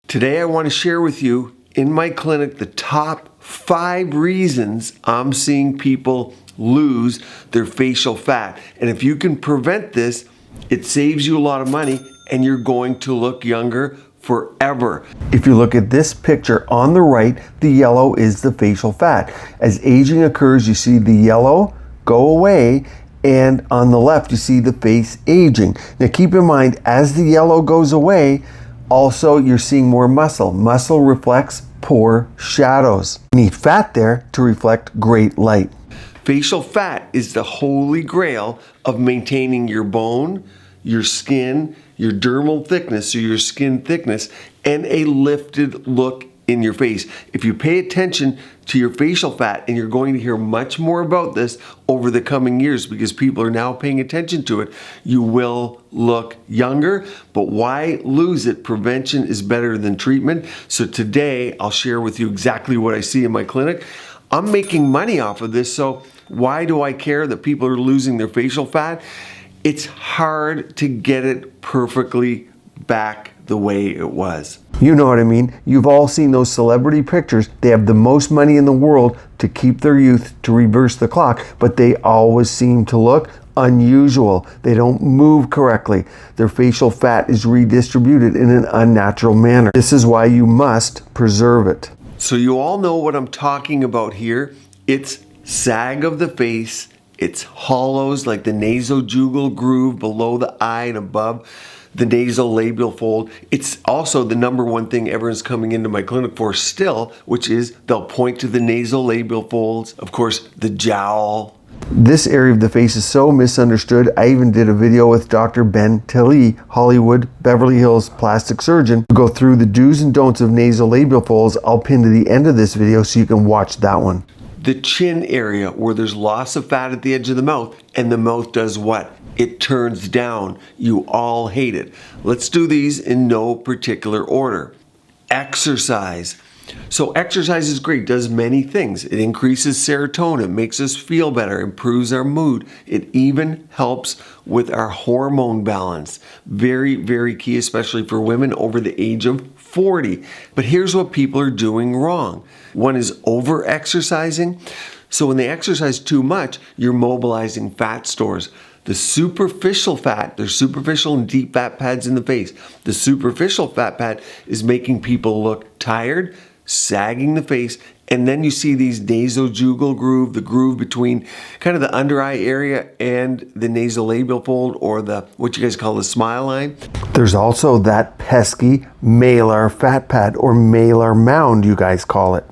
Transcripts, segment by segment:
Today I want to share with you in my clinic the top 5 reasons I'm seeing people lose their facial fat. And if you can prevent this, it saves you a lot of money and you're going to look younger forever. If you look at this picture on the right, the yellow is the facial fat. As aging occurs, you see the yellow go away, and on the left you see the face aging. Now keep in mind, as the yellow goes away, also you're seeing more muscle. Muscle reflects poor shadows. You need fat there to reflect great light. Facial fat is the holy grail of maintaining your bone, your skin, your dermal thickness, so your skin thickness, and a lifted look in your face. If you pay attention to your facial fat, and you're going to hear much more about this over the coming years because people are now paying attention to it, you will look younger. But why lose it? Prevention is better than treatment. So today I'll share with you exactly what I see in my clinic. I'm making money off of this, so why do I care that people are losing their facial fat? It's hard to get it perfectly back the way it was. You know what I mean? You've all seen those celebrity pictures. They have the most money in the world to keep their youth, to reverse the clock, but they always seem to look unusual. They don't move correctly. Their facial fat is redistributed in an unnatural manner. This is why you must preserve it. So you all know what I'm talking about here. It's sag of the face. It's hollows like the nasojugal groove below the eye and above the nasolabial fold. It's also the number one thing everyone's coming into my clinic for still, which is they'll point to the nasolabial folds, of course, the jowl. This area of the face is so misunderstood. I even did a video with Dr. Ben Tilly, Hollywood, Beverly Hills plastic surgeon, to go through the do's and don'ts of nasolabial folds. I'll pin to the end of this video so you can watch that one. The chin area where there's loss of fat at the edge of the mouth, and the mouth does what? It turns down. You all hate it. Let's do these in no particular order. Exercise. So exercise is great, does many things. It increases serotonin, makes us feel better, improves our mood. It even helps with our hormone balance. Very, very key, especially for women over the age of 40. But here's what people are doing wrong. One is over-exercising. So when they exercise too much, you're mobilizing fat stores. The superficial fat, there's superficial and deep fat pads in the face. The superficial fat pad is making people look tired, sagging the face, and then you see these nasojugal groove, the groove between kind of the under eye area and the nasolabial fold, or the what you guys call the smile line. There's also that pesky malar fat pad, or malar mound you guys call it.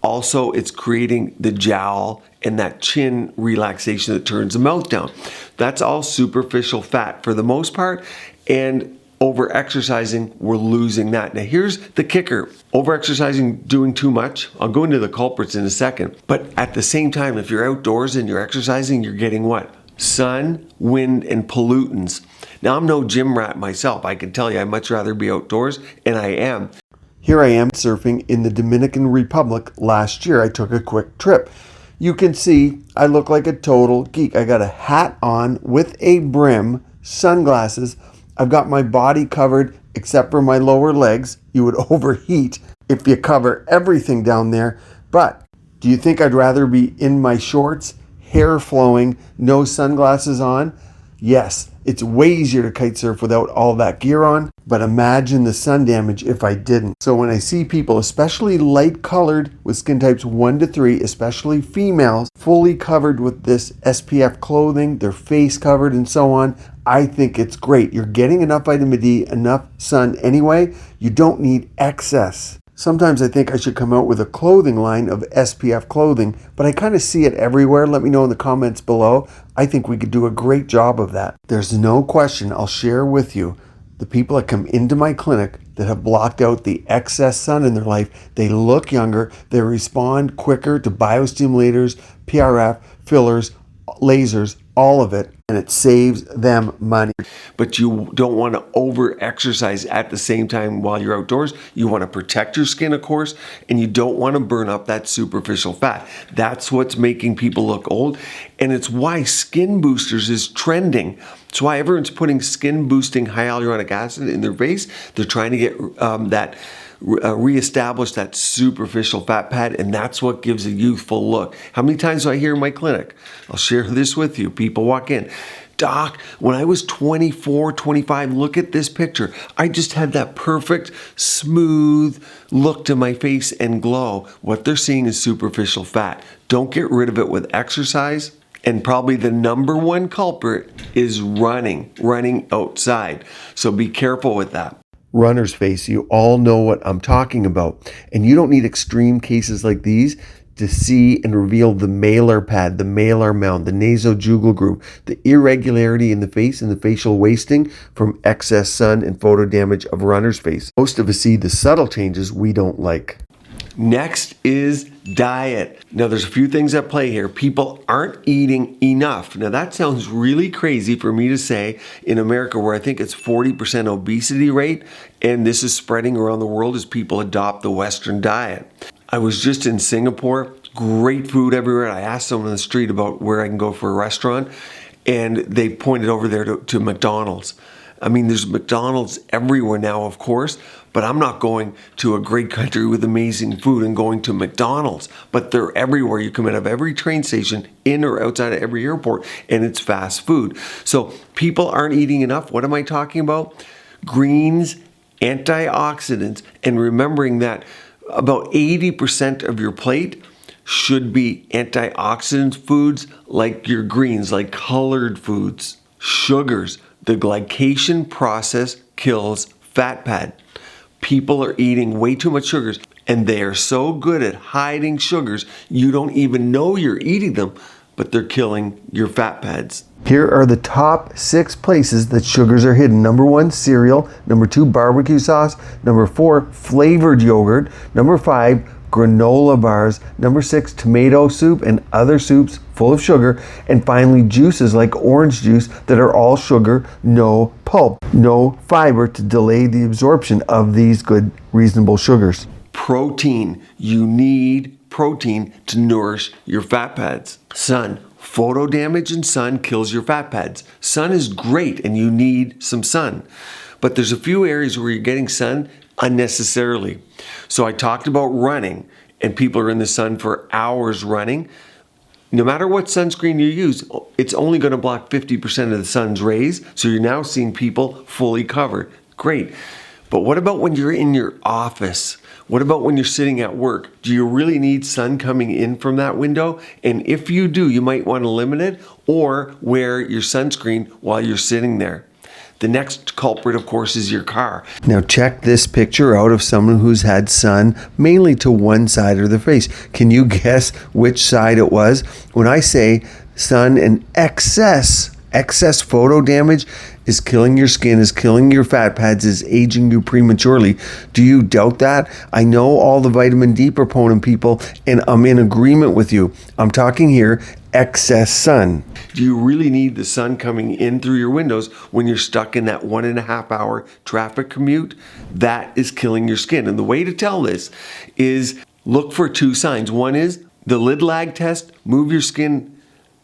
Also, it's creating the jowl and that chin relaxation that turns the mouth down. That's all superficial fat for the most part, and over-exercising, we're losing that. Now here's the kicker. Over-exercising, doing too much. I'll go into the culprits in a second. But at the same time, if you're outdoors and you're exercising, you're getting what? Sun, wind, and pollutants. Now I'm no gym rat myself. I can tell you I'd much rather be outdoors, and I am. Here I am surfing in the Dominican Republic. Last year I took a quick trip. You can see I look like a total geek. I got a hat on with a brim, sunglasses. I've got my body covered except for my lower legs. You would overheat if you cover everything down there. But do you think I'd rather be in my shorts, hair flowing, no sunglasses on? Yes, it's way easier to kite surf without all that gear on, but imagine the sun damage if I didn't. So when I see people, especially light colored with skin types 1 to 3, especially females, fully covered with this SPF clothing, their face covered and so on, I think it's great. You're getting enough vitamin D, enough sun anyway. You don't need excess. Sometimes I think I should come out with a clothing line of SPF clothing, but I kind of see it everywhere. Let me know in the comments below. I think we could do a great job of that. There's no question, I'll share with you, the people that come into my clinic that have blocked out the excess sun in their life, they look younger, they respond quicker to biostimulators, PRF, fillers, lasers, all of it, and it saves them money. But you don't want to over-exercise at the same time while you're outdoors. You want to protect your skin, of course, and you don't want to burn up that superficial fat. That's what's making people look old, and it's why skin boosters is trending. It's why everyone's putting skin boosting hyaluronic acid in their face. They're trying to get reestablish that superficial fat pad, and that's what gives a youthful look. How many times do I hear in my clinic? I'll share this with you. People walk in, "Doc, when I was 24, 25, look at this picture. I just had that perfect, smooth look to my face and glow." What they're seeing is superficial fat. Don't get rid of it with exercise. And probably the number one culprit is running outside. So be careful with that. Runner's face, you all know what I'm talking about. And you don't need extreme cases like these to see and reveal the malar pad, the malar mound, the nasojugal groove, the irregularity in the face and the facial wasting from excess sun and photo damage of runner's face. Most of us see the subtle changes we don't like. Next is diet. Now there's a few things at play here. People aren't eating enough. Now that sounds really crazy for me to say in America, where I think it's 40% obesity rate, and this is spreading around the world as people adopt the Western diet. I was just in Singapore, great food everywhere. I asked someone on the street about where I can go for a restaurant, and they pointed over there to McDonald's. I mean, there's McDonald's everywhere now, of course, but I'm not going to a great country with amazing food and going to McDonald's. But they're everywhere. You come out of every train station, in or outside of every airport, and it's fast food. So people aren't eating enough. What am I talking about? Greens, antioxidants, and remembering that about 80% of your plate should be antioxidant foods, like your greens, like colored foods, sugars. The glycation process kills fat pad. People are eating way too much sugars, and they are so good at hiding sugars, you don't even know you're eating them, but they're killing your fat pads. Here are the top 6 places that sugars are hidden. Number 1, cereal. Number 2, barbecue sauce. Number 4, flavored yogurt. Number 5, granola bars. Number 6, tomato soup and other soups full of sugar. And finally, juices like orange juice that are all sugar, no pulp, no fiber to delay the absorption of these good, reasonable sugars. Protein. You need protein to nourish your fat pads. Sun. Photo damage in sun kills your fat pads. Sun is great and you need some sun. But there's a few areas where you're getting sun unnecessarily. So I talked about running, and people are in the sun for hours running. No matter what sunscreen you use, it's only going to block 50% of the sun's rays. So you're now seeing people fully covered. Great. But what about when you're in your office? What about when you're sitting at work? Do you really need sun coming in from that window? And if you do, you might want to limit it or wear your sunscreen while you're sitting there. The next culprit, of course, is your car. Now check this picture out of someone who's had sun mainly to one side of their face. Can you guess which side it was? When I say sun and excess photo damage is killing your skin, is killing your fat pads, is aging you prematurely. Do you doubt that? I know all the vitamin D proponent people, and I'm in agreement with you. I'm talking here excess sun. Do you really need the sun coming in through your windows when you're stuck in that 1.5 hour traffic commute? That is killing your skin. And the way to tell this is look for 2 signs. One is the lid lag test. Move your skin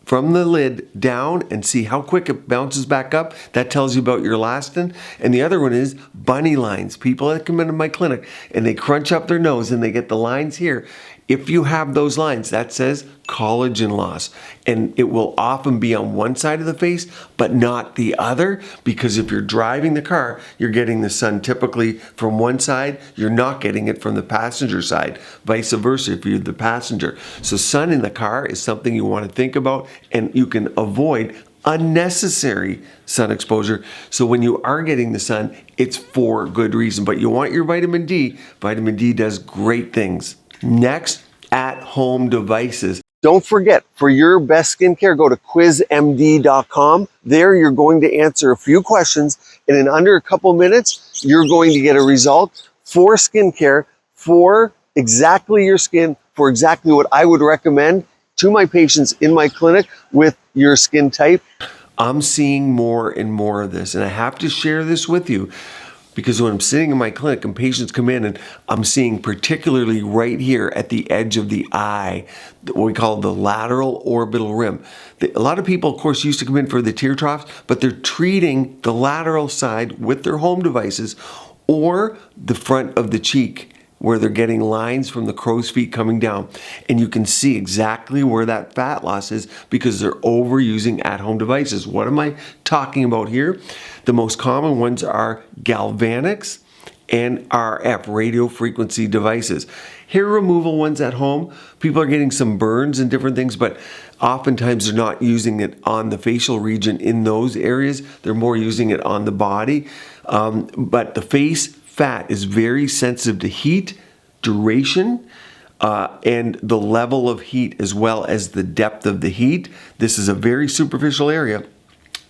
from the lid down and see how quick it bounces back up. That tells you about your elastin. And the other one is bunny lines. People that come into my clinic and they crunch up their nose and they get the lines here. If you have those lines, that says collagen loss. And it will often be on one side of the face, but not the other, because if you're driving the car, you're getting the sun typically from one side, you're not getting it from the passenger side, vice versa if you're the passenger. So sun in the car is something you want to think about, and you can avoid unnecessary sun exposure. So when you are getting the sun, it's for good reason, but you want your vitamin D. Vitamin D does great things. Next, at-home devices. Don't forget, for your best skincare, go to quizmd.com. There you're going to answer a few questions, and in under a couple minutes, you're going to get a result for skincare, for exactly your skin, for exactly what I would recommend to my patients in my clinic with your skin type, I'm seeing more and more of this. And I have to share this with you because when I'm sitting in my clinic and patients come in and I'm seeing particularly right here at the edge of the eye, what we call the lateral orbital rim. A lot of people, of course, used to come in for the tear troughs, but they're treating the lateral side with their home devices or the front of the cheek, where they're getting lines from the crow's feet coming down. And you can see exactly where that fat loss is because they're overusing at-home devices. What am I talking about here? The most common ones are galvanics and RF, radio frequency devices. Hair removal ones at home, people are getting some burns and different things, but oftentimes they're not using it on the facial region in those areas. They're more using it on the body. But the face fat is very sensitive to heat, duration, and the level of heat as well as the depth of the heat. This is a very superficial area.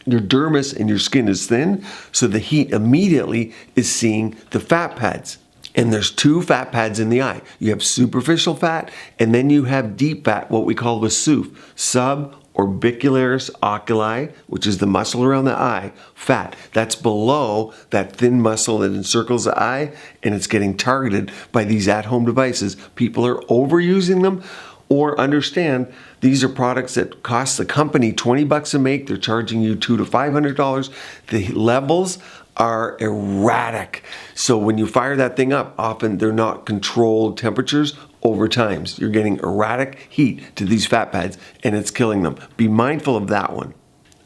Your dermis and your skin is thin, so the heat immediately is seeing the fat pads. And there's two fat pads in the eye. You have superficial fat, and then you have deep fat, what we call the SOOF, suborbicularis oculi, which is the muscle around the eye, fat. That's below that thin muscle that encircles the eye, and it's getting targeted by these at-home devices. People are overusing them, or understand these are products that cost the company $20 to make. They're charging you $200 to $500. The levels are erratic. So when you fire that thing up, often they're not controlled temperatures over time. So you're getting erratic heat to these fat pads and it's killing them. Be mindful of that one.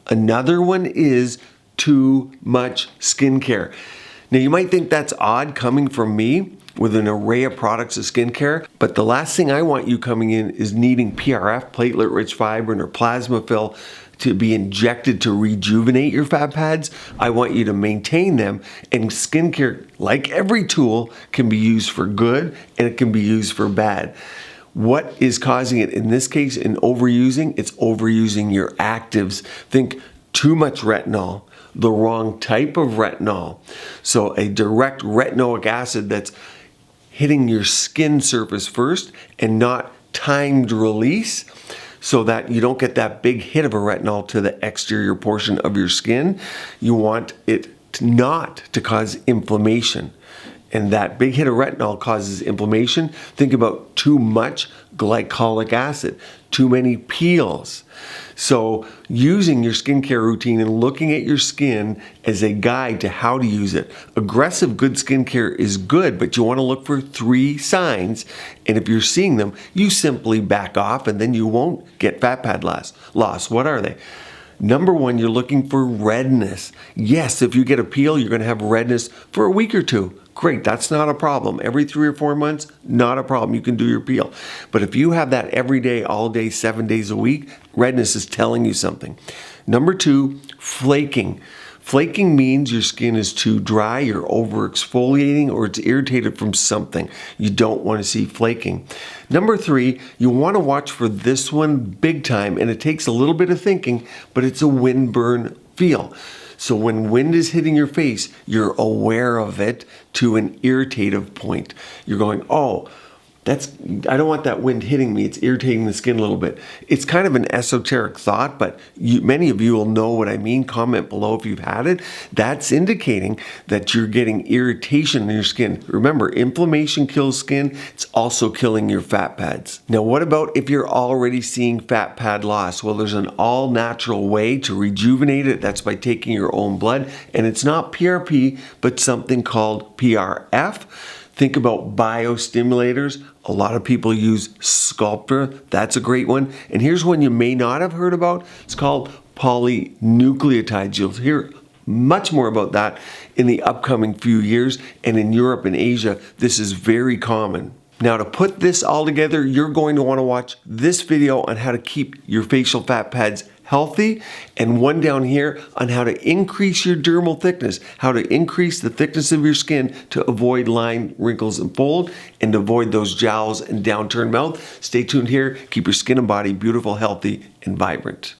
Another one is too much skincare. Now you might think that's odd coming from me with an array of products of skincare, but the last thing I want you coming in is needing PRF, platelet-rich fibrin, or plasma fill to be injected to rejuvenate your fat pads. I want you to maintain them, and skincare, like every tool, can be used for good and it can be used for bad. What is causing it in this case in overusing? It's overusing your actives. Think too much retinol, the wrong type of retinol. So a direct retinoic acid that's hitting your skin surface first and not timed release, so that you don't get that big hit of a retinol to the exterior portion of your skin. You want it not to cause inflammation. And that big hit of retinol causes inflammation. Think about too much glycolic acid, too many peels. So using your skincare routine and looking at your skin as a guide to how to use it. Aggressive good skincare is good, but you want to look for 3 signs. And if you're seeing them, you simply back off and then you won't get fat pad loss. What are they? Number 1, you're looking for redness. Yes, if you get a peel, you're going to have redness for a week or 2. Great, that's not a problem. Every 3 or 4 months, not a problem. You can do your peel. But if you have that every day, all day, 7 days a week, redness is telling you something. Number 2, flaking. Flaking means your skin is too dry, you're over exfoliating, or it's irritated from something. You don't want to see flaking. Number 3, you want to watch for this one big time, and it takes a little bit of thinking, but it's a windburn feel. So when wind is hitting your face, you're aware of it to an irritative point. You're going, oh, I don't want that wind hitting me. It's irritating the skin a little bit. It's kind of an esoteric thought, but many of you will know what I mean. Comment below if you've had it. That's indicating that you're getting irritation in your skin. Remember, inflammation kills skin. It's also killing your fat pads. Now, what about if you're already seeing fat pad loss? Well, there's an all-natural way to rejuvenate it. That's by taking your own blood. And it's not PRP, but something called PRF. Think about biostimulators. A lot of people use Sculptra. That's a great one. And here's one you may not have heard about. It's called polynucleotides. You'll hear much more about that in the upcoming few years. And in Europe and Asia, this is very common. Now, to put this all together, you're going to want to watch this video on how to keep your facial fat pads healthy, and one down here on how to increase your dermal thickness, how to increase the thickness of your skin to avoid line, wrinkles, and fold, and avoid those jowls and downturned mouth. Stay tuned here. Keep your skin and body beautiful, healthy, and vibrant.